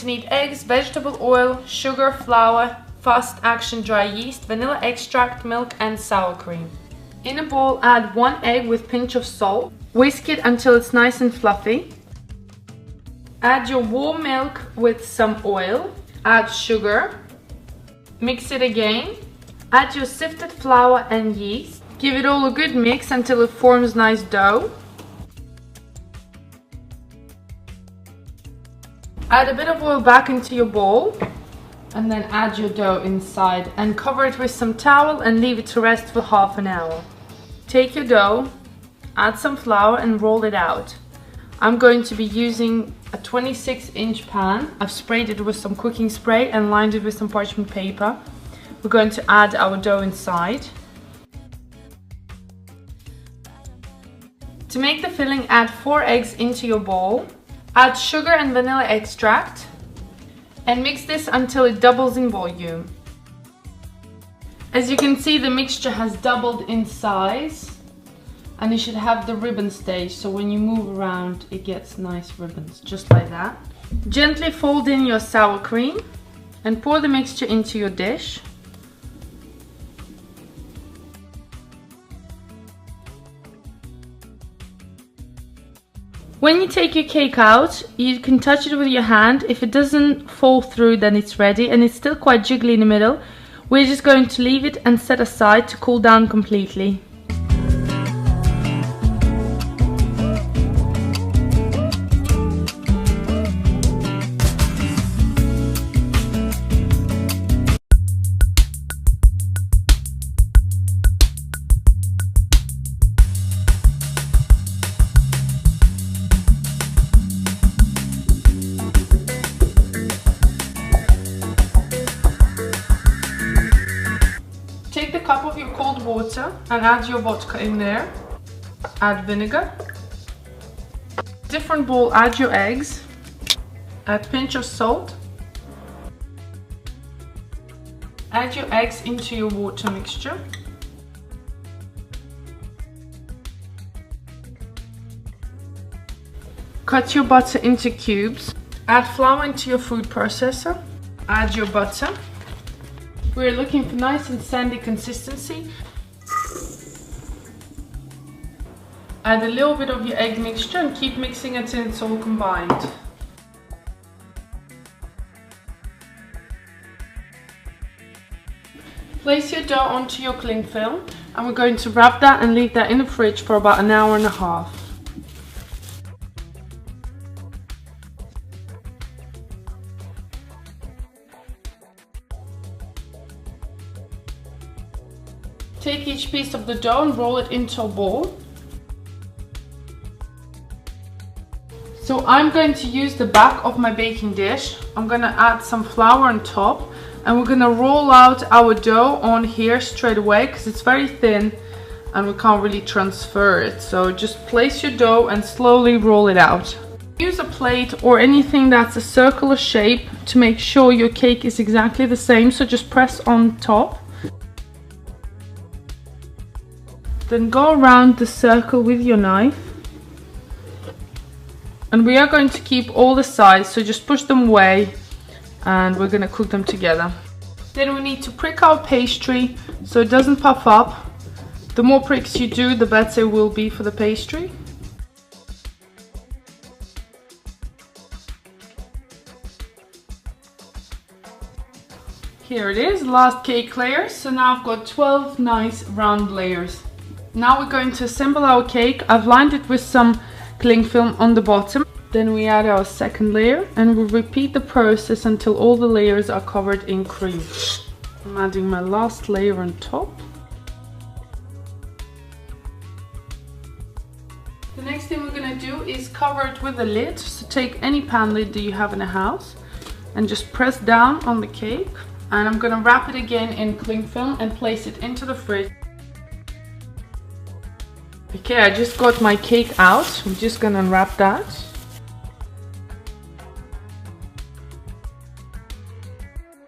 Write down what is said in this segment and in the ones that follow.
to need eggs, vegetable oil, sugar, flour, fast action dry yeast, vanilla extract, milk and sour cream. In a bowl, add 1 egg with pinch of salt. Whisk it until it's nice and fluffy. Add your warm milk with some oil. Add sugar. Mix it again. Add your sifted flour and yeast. Give it all a good mix until it forms nice dough. Add a bit of oil back into your bowl and then add your dough inside and cover it with some towel and leave it to rest for half an hour. Take your dough, add some flour and roll it out. I'm going to be using a 26-inch pan. I've sprayed it with some cooking spray and lined it with some parchment paper. We're going to add our dough inside. To make the filling, add 4 eggs into your bowl. Add sugar and vanilla extract and mix this until it doubles in volume. As you can see, the mixture has doubled in size and you should have the ribbon stage, so when you move around it gets nice ribbons, just like that. Gently fold in your sour cream and pour the mixture into your dish. When you take your cake out, you can touch it with your hand. If it doesn't fall through, then it's ready, and it's still quite jiggly in the middle. We're just going to leave it and set aside to cool down completely. Take the cup of your cold water and add your vodka in there. Add vinegar. Different bowl, add your eggs. Add a pinch of salt. Add your eggs into your water mixture. Cut your butter into cubes. Add flour into your food processor. Add your butter. We're looking for nice and sandy consistency. Add a little bit of your egg mixture and keep mixing until it's all combined. Place your dough onto your cling film and we're going to wrap that and leave that in the fridge for about an hour and a half. Take each piece of the dough and roll it into a ball. So I'm going to use the back of my baking dish. I'm going to add some flour on top and we're going to roll out our dough on here straight away because it's very thin and we can't really transfer it. So just place your dough and slowly roll it out. Use a plate or anything that's a circular shape to make sure your cake is exactly the same. So just press on top. Then go around the circle with your knife. And we are going to keep all the sides, so just push them away and we're going to cook them together. Then we need to prick our pastry so it doesn't puff up. The more pricks you do, the better it will be for the pastry. Here it is, last cake layer. So now I've got 12 nice round layers. Now we're going to assemble our cake. I've lined it with some cling film on the bottom. Then we add our second layer and we repeat the process until all the layers are covered in cream. I'm adding my last layer on top. The next thing we're going to do is cover it with a lid. So take any pan lid that you have in the house and just press down on the cake. And I'm going to wrap it again in cling film and place it into the fridge. Okay, I just got my cake out. I'm just gonna unwrap that.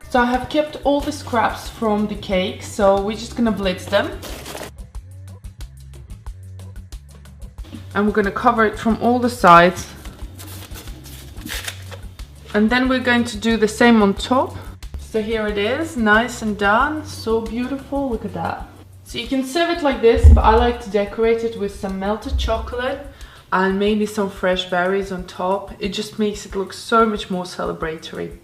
So I have kept all the scraps from the cake, so we're just gonna blitz them. And we're gonna cover it from all the sides. And then we're going to do the same on top. So here it is, nice and done, so beautiful, look at that. So you can serve it like this, but I like to decorate it with some melted chocolate and maybe some fresh berries on top. It just makes it look so much more celebratory.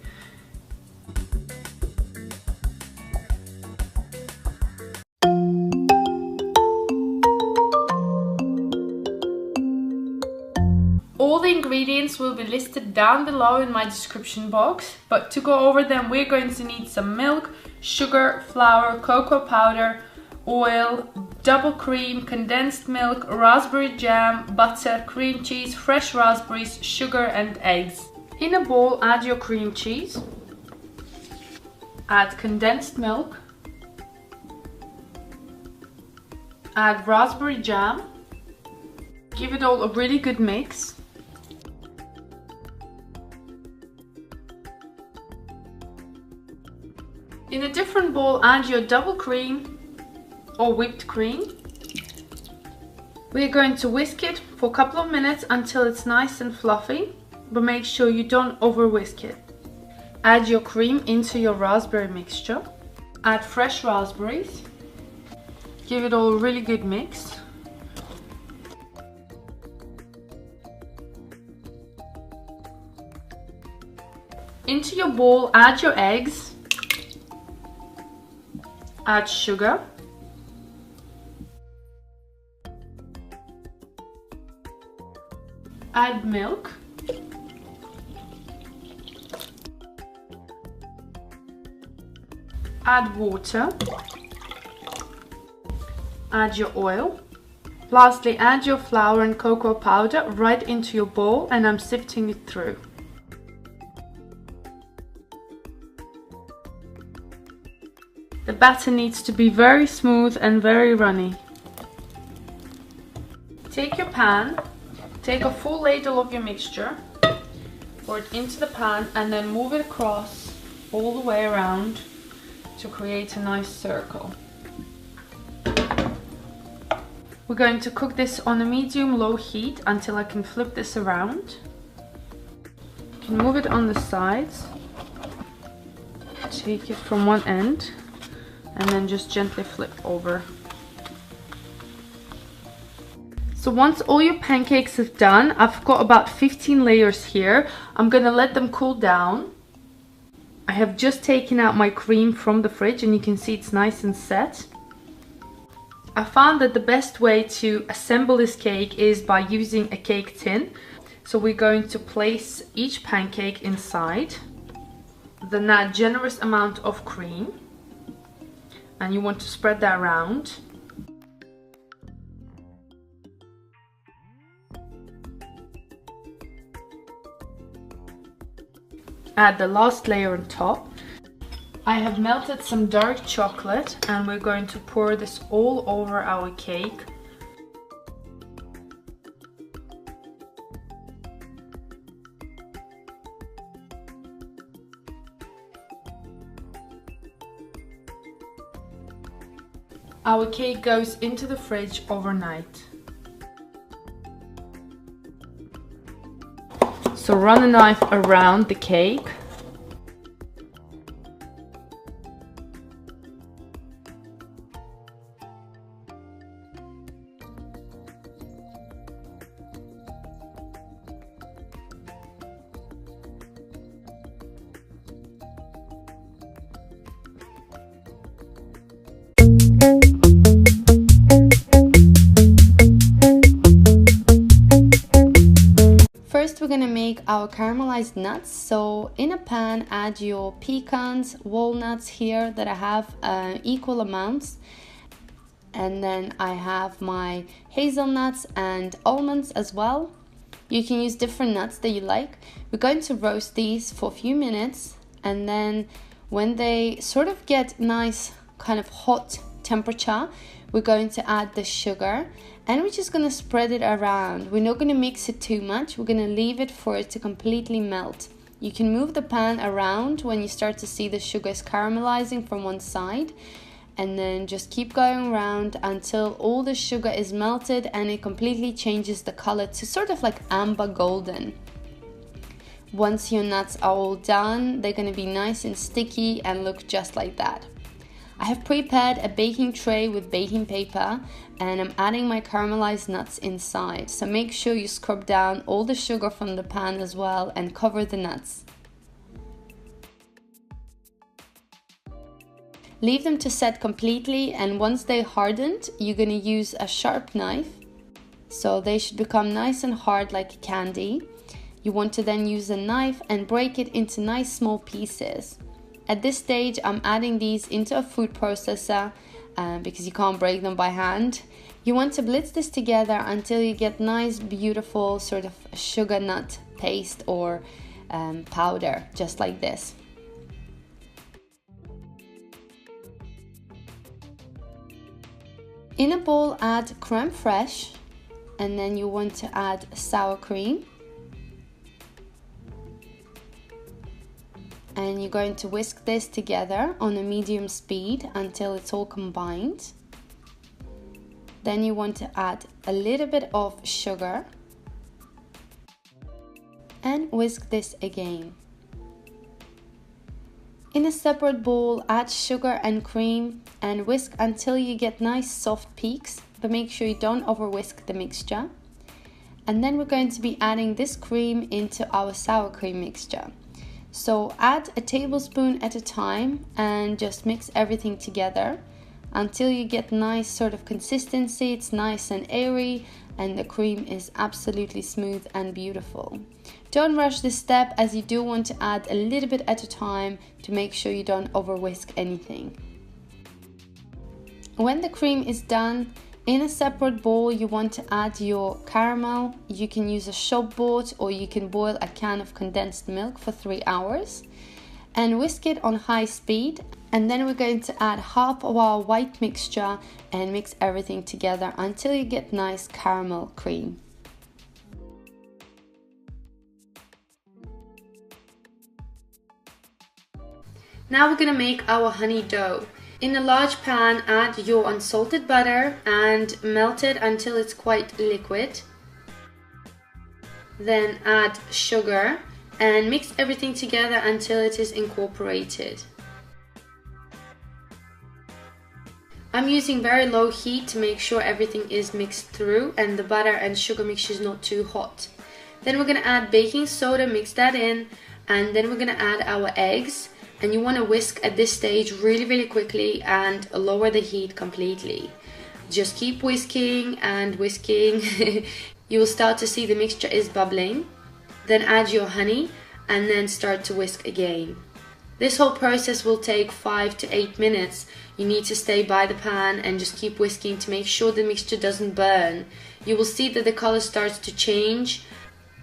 All the ingredients will be listed down below in my description box, but to go over them we're going to need some milk, sugar, flour, cocoa powder, oil, double cream, condensed milk, raspberry jam, butter, cream cheese, fresh raspberries, sugar and eggs. In a bowl add your cream cheese, add condensed milk, add raspberry jam, give it all a really good mix. In a different bowl add your double cream or whipped cream. We're going to whisk it for a couple of minutes until it's nice and fluffy, but make sure you don't over whisk it. Add your cream into your raspberry mixture. Add fresh raspberries. Give it all a really good mix. Into your bowl add your eggs. Add sugar, add milk, add water, add your oil. Lastly, add your flour and cocoa powder right into your bowl, and I'm sifting it through. The batter needs to be very smooth and very runny. Take your pan, take a full ladle of your mixture, pour it into the pan and then move it across all the way around to create a nice circle. We're going to cook this on a medium-low heat until I can flip this around. You can move it on the sides, take it from one end, and then just gently flip over. So once all your pancakes have done, I've got about 15 layers here. I'm gonna let them cool down. I have just taken out my cream from the fridge and you can see it's nice and set. I found that the best way to assemble this cake is by using a cake tin. So we're going to place each pancake inside, then add a generous amount of cream. And you want to spread that around. Add the last layer on top. I have melted some dark chocolate and we're going to pour this all over our cake. Our cake goes into the fridge overnight. So run a knife around the cake. First we're gonna make our caramelized nuts. So in a pan add your pecans, walnuts here that I have equal amounts, and then I have my hazelnuts and almonds as well. You can use different nuts that you like. We're going to roast these for a few minutes, and then when they sort of get nice kind of hot temperature, we're going to add the sugar and we're just going to spread it around. We're not going to mix it too much. We're going to leave it for it to completely melt. You can move the pan around when you start to see the sugar is caramelizing from one side, and then just keep going around until all the sugar is melted and it completely changes the color to sort of like amber golden. Once your nuts are all done, they're going to be nice and sticky and look just like that. I have prepared a baking tray with baking paper and I'm adding my caramelized nuts inside. So make sure you scrub down all the sugar from the pan as well and cover the nuts. Leave them to set completely, and once they hardened, you're going to use a sharp knife. So they should become nice and hard like candy. You want to then use a knife and break it into nice small pieces. At this stage, I'm adding these into a food processor because you can't break them by hand. You want to blitz this together until you get nice, beautiful sort of sugar nut paste or powder, just like this. In a bowl, add creme fraiche, and then you want to add sour cream. And you're going to whisk this together on a medium speed until it's all combined. Then you want to add a little bit of sugar and whisk this again. In a separate bowl, add sugar and cream and whisk until you get nice soft peaks, but make sure you don't over whisk the mixture. And then we're going to be adding this cream into our sour cream mixture. So add a tablespoon at a time and just mix everything together until you get nice sort of consistency. It's nice and airy and the cream is absolutely smooth and beautiful. Don't rush this step, as you do want to add a little bit at a time to make sure you don't over whisk anything. When the cream is done, in a separate bowl you want to add your caramel. You can use a shop bought or you can boil a can of condensed milk for 3 hours and whisk it on high speed. And then we're going to add half of our white mixture and mix everything together until you get nice caramel cream. Now we're going to make our honey dough. In a large pan, add your unsalted butter and melt it until it's quite liquid. Then add sugar and mix everything together until it is incorporated. I'm using very low heat to make sure everything is mixed through and the butter and sugar mixture is not too hot. Then we're going to add baking soda, mix that in, and then we're going to add our eggs. And you want to whisk at this stage really quickly and lower the heat completely. Just keep whisking and whisking. You will start to see the mixture is bubbling. Then add your honey and then start to whisk again. This whole process will take 5 to 8 minutes. You need to stay by the pan and just keep whisking to make sure the mixture doesn't burn. You will see that the color starts to change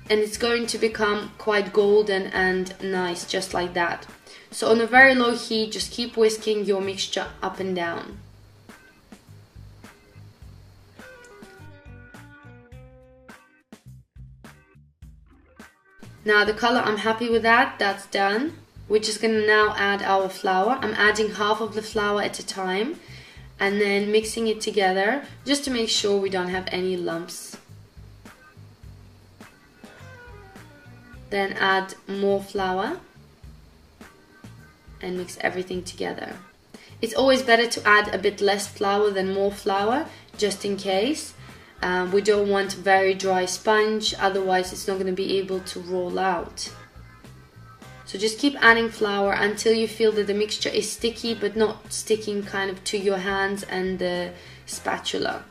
and it's going to become quite golden and nice, just like that. So on a very low heat, just keep whisking your mixture up and down. Now the color, I'm happy with that, that's done. We're just going to now add our flour. I'm adding half of the flour at a time and then mixing it together just to make sure we don't have any lumps. Then add more flour and mix everything together. It's always better to add a bit less flour than more flour, just in case. We don't want very dry sponge, otherwise it's not going to be able to roll out. So just keep adding flour until you feel that the mixture is sticky, but not sticking kind of to your hands and the spatula.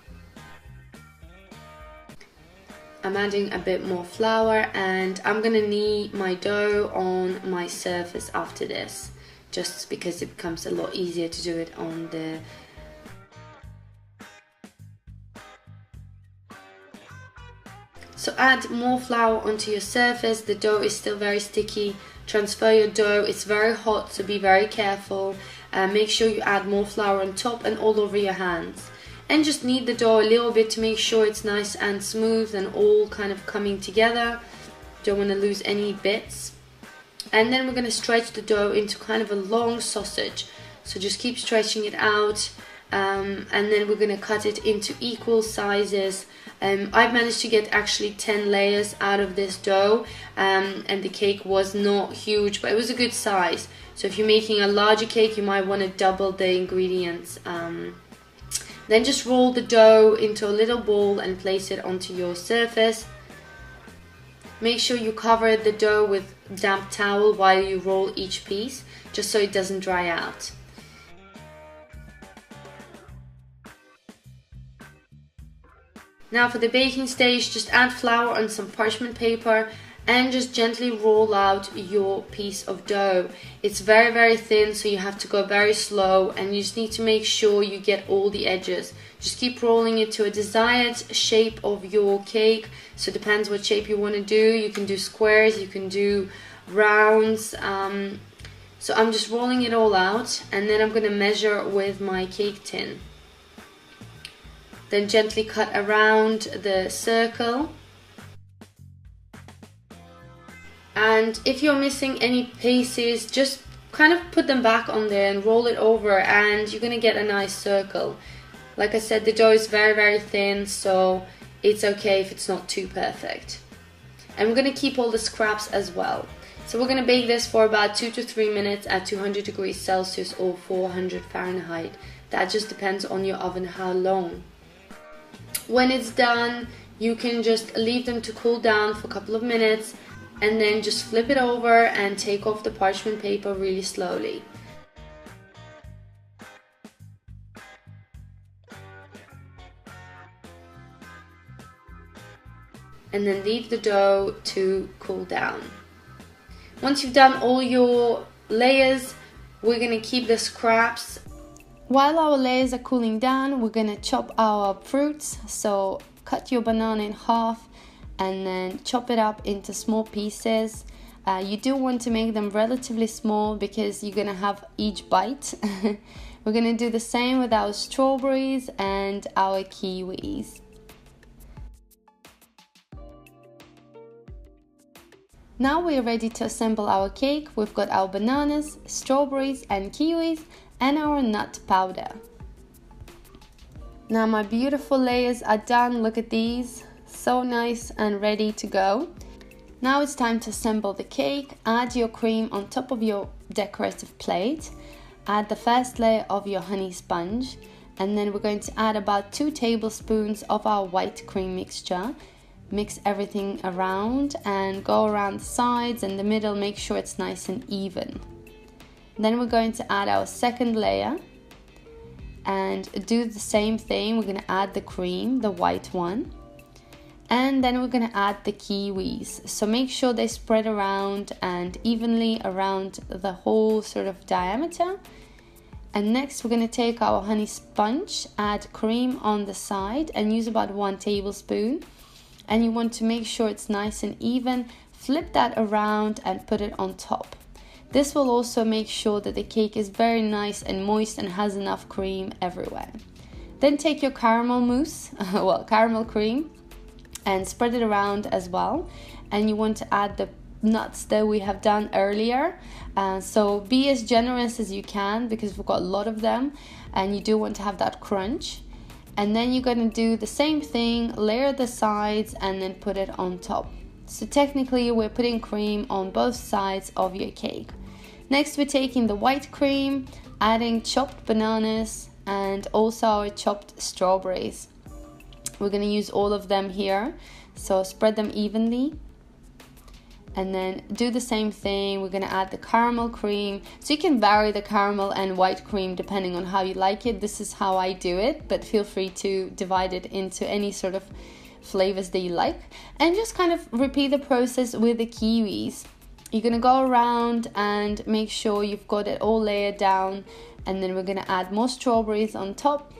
I'm adding a bit more flour and I'm going to knead my dough on my surface after this, just because it becomes a lot easier to do it on the So add more flour onto your surface. The dough is still very sticky. Transfer your dough. It's very hot, so be very careful. Make sure you add more flour on top and all over your hands. And just knead the dough a little bit to make sure it's nice and smooth and all kind of coming together. Don't want to lose any bits. And then we're going to stretch the dough into kind of a long sausage. So just keep stretching it out and then we're going to cut it into equal sizes. I've managed to get actually 10 layers out of this dough, and the cake was not huge, but it was a good size. So if you're making a larger cake, you might want to double the ingredients. Then just roll the dough into a little ball and place it onto your surface. Make sure you cover the dough with damp towel while you roll each piece, just so it doesn't dry out. Now for the baking stage, just add flour on some parchment paper and just gently roll out your piece of dough. It's very, very thin, so you have to go very slow, and you just need to make sure you get all the edges. Just keep rolling it to a desired shape of your cake. So it depends what shape you want to do. You can do squares, you can do rounds. So I'm just rolling it all out, and then I'm going to measure with my cake tin. Then gently cut around the circle. And if you're missing any pieces, just kind of put them back on there and roll it over, and you're going to get a nice circle. Like I said, the dough is very, very thin, so it's okay if it's not too perfect. And we're going to keep all the scraps as well. So we're going to bake this for about 2 to 3 minutes at 200 degrees Celsius or 400 Fahrenheit. That just depends on your oven how long. When it's done, you can just leave them to cool down for a couple of minutes, and then just flip it over and take off the parchment paper really slowly. And then leave the dough to cool down. Once you've done all your layers, we're going to keep the scraps. While our layers are cooling down, we're going to chop our fruits. So cut your banana in half and then chop it up into small pieces. You do want to make them relatively small because you're going to have each bite. We're going to do the same with our strawberries and our kiwis. Now we're ready to assemble our cake. We've got our bananas, strawberries and kiwis and our nut powder. Now my beautiful layers are done. Look at these, so nice and ready to go. Now it's time to assemble the cake. Add your cream on top of your decorative plate. Add the first layer of your honey sponge, and then we're going to add about 2 tablespoons of our white cream mixture. Mix everything around and go around the sides and the middle, make sure it's nice and even. Then we're going to add our second layer and do the same thing. We're going to add the cream, the white one, and then we're going to add the kiwis. So make sure they spread around and evenly around the whole sort of diameter. And next we're going to take our honey sponge, add cream on the side and use about 1 tablespoon. And you want to make sure it's nice and even. Flip that around and put it on top. This will also make sure that the cake is very nice and moist and has enough cream everywhere. Then take your caramel mousse, caramel cream, and spread it around as well. And you want to add the nuts that we have done earlier. So be as generous as you can because we've got a lot of them and you do want to have that crunch. And then you're going to do the same thing, layer the sides and then put it on top. So technically we're putting cream on both sides of your cake. Next we're taking the white cream, adding chopped bananas and also our chopped strawberries. We're going to use all of them here, so spread them evenly. And then do the same thing. We're going to add the caramel cream. So you can vary the caramel and white cream depending on how you like it. This is how I do it, but feel free to divide it into any sort of flavors that you like. And just kind of repeat the process with the kiwis. You're going to go around and make sure you've got it all layered down. And then we're going to add more strawberries on top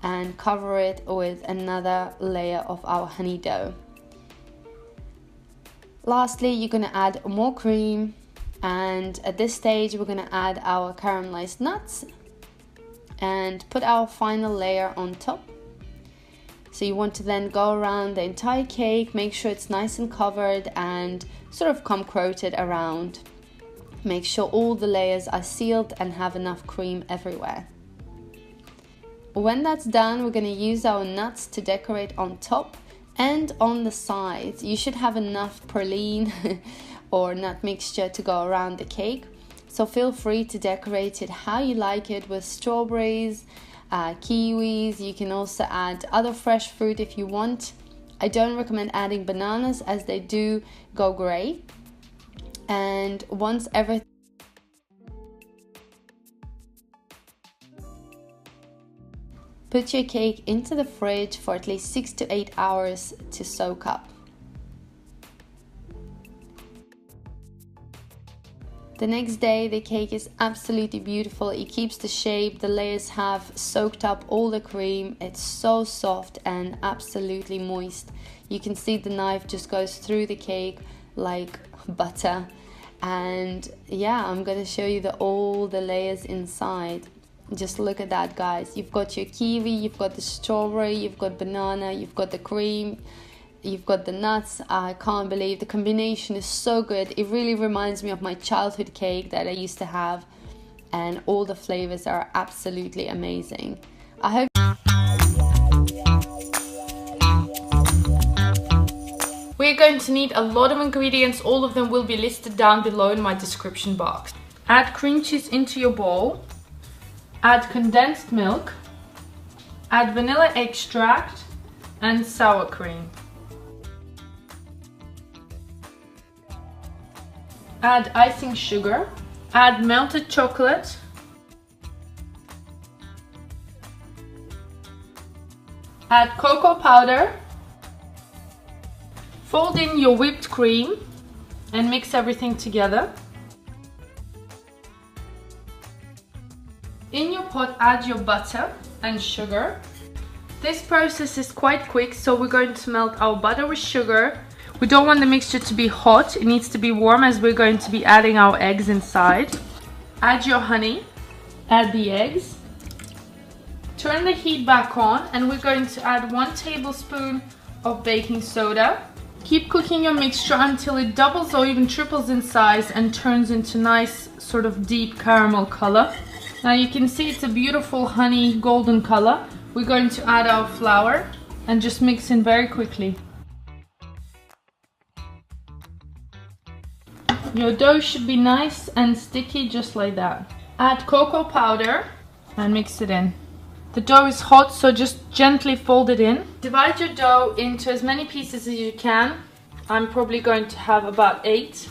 and cover it with another layer of our honey dough. Lastly, you're going to add more cream, and at this stage we're going to add our caramelized nuts and put our final layer on top. So you want to then go around the entire cake, make sure it's nice and covered and sort of come coated around. Make sure all the layers are sealed and have enough cream everywhere. when that's done, we're going to use our nuts to decorate on top and on the sides. You should have enough praline or nut mixture to go around the cake. So feel free to decorate it how you like it, with strawberries, kiwis. You can also add other fresh fruit if you want. I don't recommend adding bananas as they do go grey. And once everything put your cake into the fridge for at least 6 to 8 hours to soak up. The next day the cake is absolutely beautiful. It keeps the shape, the layers have soaked up all the cream. It's so soft and absolutely moist. You can see the knife just goes through the cake like butter. And yeah, I'm gonna show you all the layers inside. Just look at that, guys. You've got your kiwi, you've got the strawberry, you've got banana, you've got the cream, you've got the nuts. I can't believe the combination is so good. It really reminds me of my childhood cake that I used to have, and all the flavors are absolutely amazing. I hope we're going to need a lot of ingredients. All of them will be listed down below in my description box. Add cream cheese into your bowl. Add condensed milk, add vanilla extract and sour cream. Add icing sugar, add melted chocolate, add cocoa powder, fold in your whipped cream and mix everything together. In your pot, add your butter and sugar. This process is quite quick, so we're going to melt our butter with sugar. We don't want the mixture to be hot, it needs to be warm as we're going to be adding our eggs inside. Add your honey, add the eggs. Turn the heat back on and we're going to add 1 tablespoon of baking soda. Keep cooking your mixture until it doubles or even triples in size and turns into nice sort of deep caramel color. Now you can see it's a beautiful honey golden color. We're going to add our flour and just mix in very quickly. Your dough should be nice and sticky, just like that. Add cocoa powder and mix it in. The dough is hot, so just gently fold it in. Divide your dough into as many pieces as you can. I'm probably going to have about 8.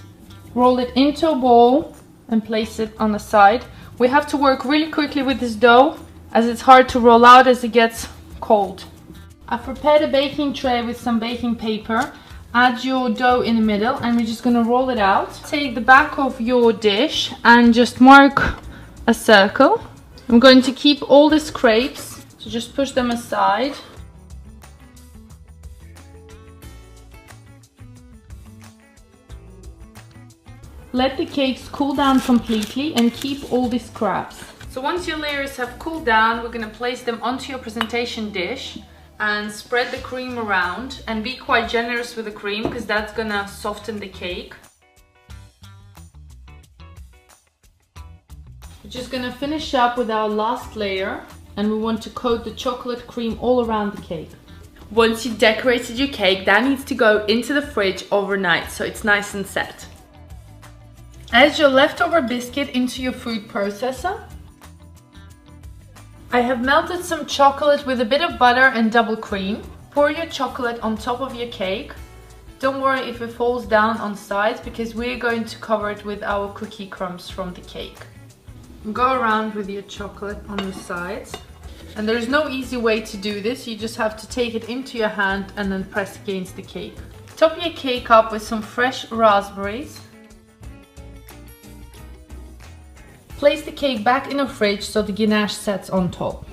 Roll it into a bowl and place it on the side. We have to work really quickly with this dough as it's hard to roll out as it gets cold. I've prepared a baking tray with some baking paper. Add your dough in the middle and we're just going to roll it out. Take the back of your dish and just mark a circle. I'm going to keep all the scrapes, so just push them aside. Let the cakes cool down completely and keep all the scraps. So once your layers have cooled down, we're going to place them onto your presentation dish and spread the cream around, and be quite generous with the cream because that's going to soften the cake. We're just going to finish up with our last layer and we want to coat the chocolate cream all around the cake. Once you've decorated your cake, that needs to go into the fridge overnight so it's nice and set. Add your leftover biscuit into your food processor. I have melted some chocolate with a bit of butter and double cream. Pour your chocolate on top of your cake. Don't worry if it falls down on sides because we're going to cover it with our cookie crumbs from the cake. Go around with your chocolate on the sides. And there's no easy way to do this, you just have to take it into your hand and then press against the cake. Top your cake up with some fresh raspberries. Place the cake back in the fridge so the ganache sets on top.